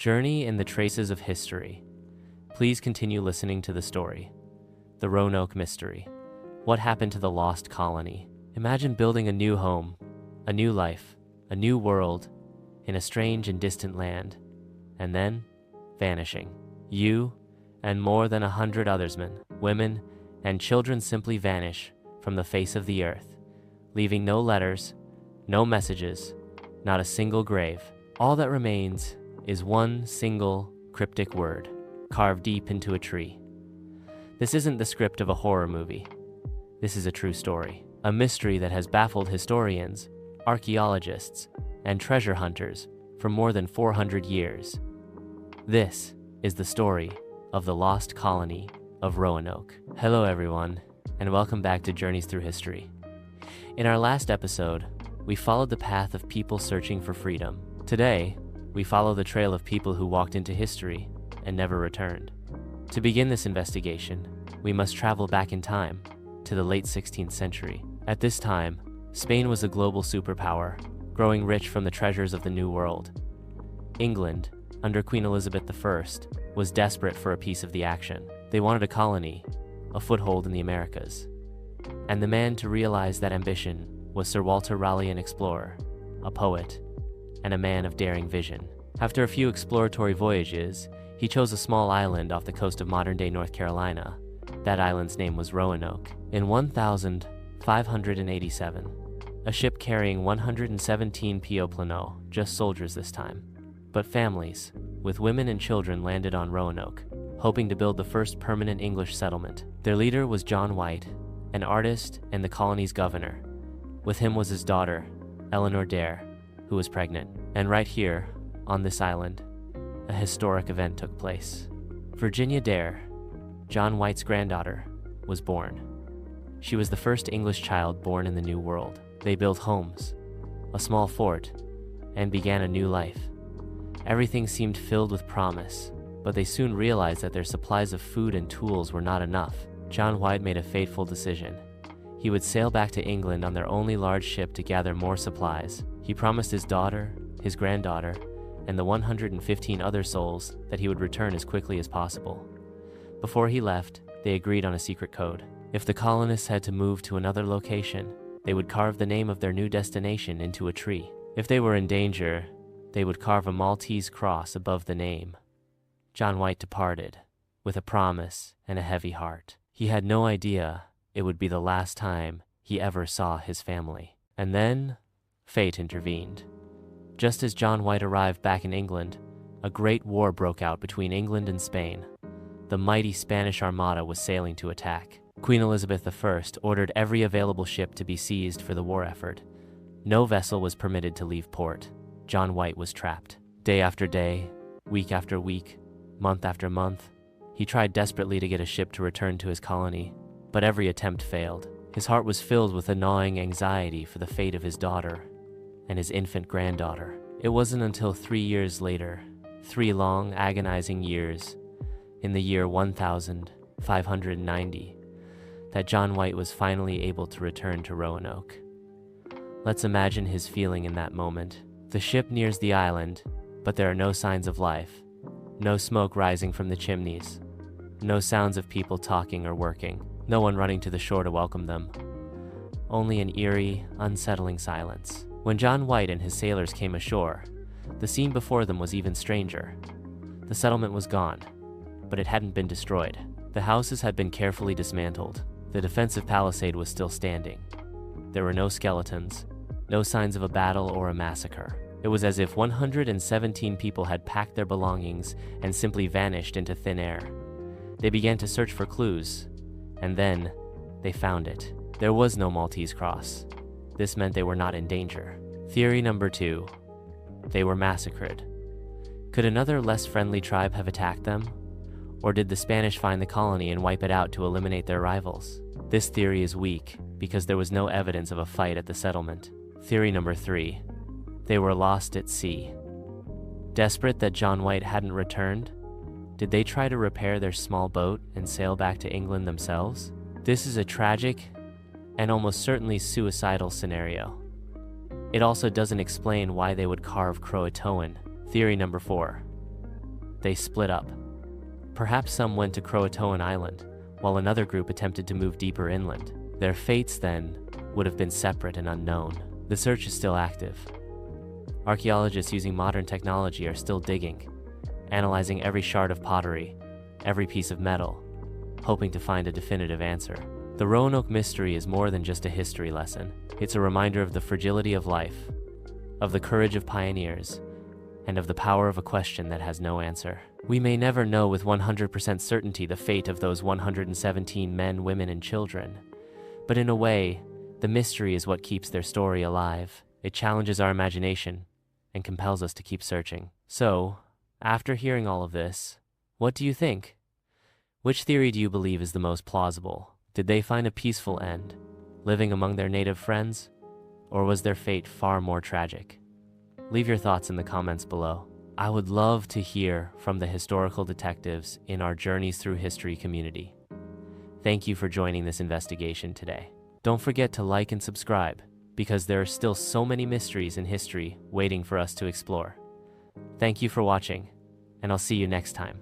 Journey in the traces of history. Please continue listening to the story. The ROANOKE Mystery. What happened to the lost colony? Imagine building a new home, a new life, a new world, in a strange and distant land, and then vanishing. You and more than 100 othersmen, women, and children simply vanish from the face of the earth, leaving no letters, no messages, not a single grave. All that remains is one single cryptic word, carved deep into a tree. This isn't the script of a horror movie. This is a true story, a mystery that has baffled historians, archaeologists, and treasure hunters for more than 400 years. This is the story of the lost colony of Roanoke. Hello everyone, and welcome back to Journeys Through History. In our last episode, we followed the path of people searching for freedom. Today, we follow the trail of people who walked into history and never returned. To begin this investigation, we must travel back in time to the late 16th century. At this time, Spain was a global superpower, growing rich from the treasures of the New World. England, under Queen Elizabeth I, was desperate for a piece of the action. They wanted a colony, a foothold in the Americas. And the man to realize that ambition was Sir Walter Raleigh, an explorer, a poet, and a man of daring vision. After a few exploratory voyages, he chose a small island off the coast of modern-day North Carolina. That island's name was Roanoke. In 1587, a ship carrying 117 plunge, just soldiers this time, but families, with women and children, landed on Roanoke, hoping to build the first permanent English settlement. Their leader was John White, an artist and the colony's governor. With him was his daughter, Eleanor Dare, who was pregnant. And right here, on this island, a historic event took place. Virginia Dare, John White's granddaughter, was born. She was the first English child born in the New World. They built homes, a small fort, and began a new life. Everything seemed filled with promise, but they soon realized that their supplies of food and tools were not enough. John White made a fateful decision. He would sail back to England on their only large ship to gather more supplies. He promised his daughter, his granddaughter, and the 115 other souls that he would return as quickly as possible. Before he left, they agreed on a secret code. If the colonists had to move to another location, they would carve the name of their new destination into a tree. If they were in danger, they would carve a Maltese cross above the name. John White departed, with a promise and a heavy heart. He had no idea it would be the last time he ever saw his family. And then, fate intervened. Just as John White arrived back in England, a great war broke out between England and Spain. The mighty Spanish Armada was sailing to attack. Queen Elizabeth I ordered every available ship to be seized for the war effort. No vessel was permitted to leave port. John White was trapped. Day after day, week after week, month after month, he tried desperately to get a ship to return to his colony, but every attempt failed. His heart was filled with a gnawing anxiety for the fate of his daughter and his infant granddaughter. It wasn't until 3 years later, 3 long, agonizing years, in the year 1590, that John White was finally able to return to Roanoke. Let's imagine his feeling in that moment. The ship nears the island, but there are no signs of life, no smoke rising from the chimneys, no sounds of people talking or working, no one running to the shore to welcome them. Only an eerie, unsettling silence. When John White and his sailors came ashore, the scene before them was even stranger. The settlement was gone, but it hadn't been destroyed. The houses had been carefully dismantled. The defensive palisade was still standing. There were no skeletons, no signs of a battle or a massacre. It was as if 117 people had packed their belongings and simply vanished into thin air. They began to search for clues, and then they found it. There was no Maltese cross. This meant they were not in danger. Theory number 2. They were massacred. Could another less friendly tribe have attacked them? Or did the Spanish find the colony and wipe it out to eliminate their rivals? This theory is weak because there was no evidence of a fight at the settlement. Theory number 3. They were lost at sea. Desperate that John White hadn't returned, did they try to repair their small boat and sail back to England themselves? This is a tragic and almost certainly suicidal scenario. It also doesn't explain why they would carve Croatoan. Theory number 4. they split up. Perhaps some went to Croatoan Island, while another group attempted to move deeper inland. Their fates, then, would have been separate and unknown. The search is still active. Archaeologists using modern technology are still digging, analyzing every shard of pottery, every piece of metal, hoping to find a definitive answer. The Roanoke mystery is more than just a history lesson. It's a reminder of the fragility of life, of the courage of pioneers, and of the power of a question that has no answer. We may never know with 100% certainty the fate of those 117 men, women, and children, but in a way, the mystery is what keeps their story alive. It challenges our imagination and compels us to keep searching. So, after hearing all of this, what do you think? Which theory do you believe is the most plausible? Did they find a peaceful end, living among their native friends? Or was their fate far more tragic? Leave your thoughts in the comments below. I would love to hear from the historical detectives in our Journeys Through History community. Thank you for joining this investigation today. Don't forget to like and subscribe, because there are still so many mysteries in history waiting for us to explore. Thank you for watching, and I'll see you next time.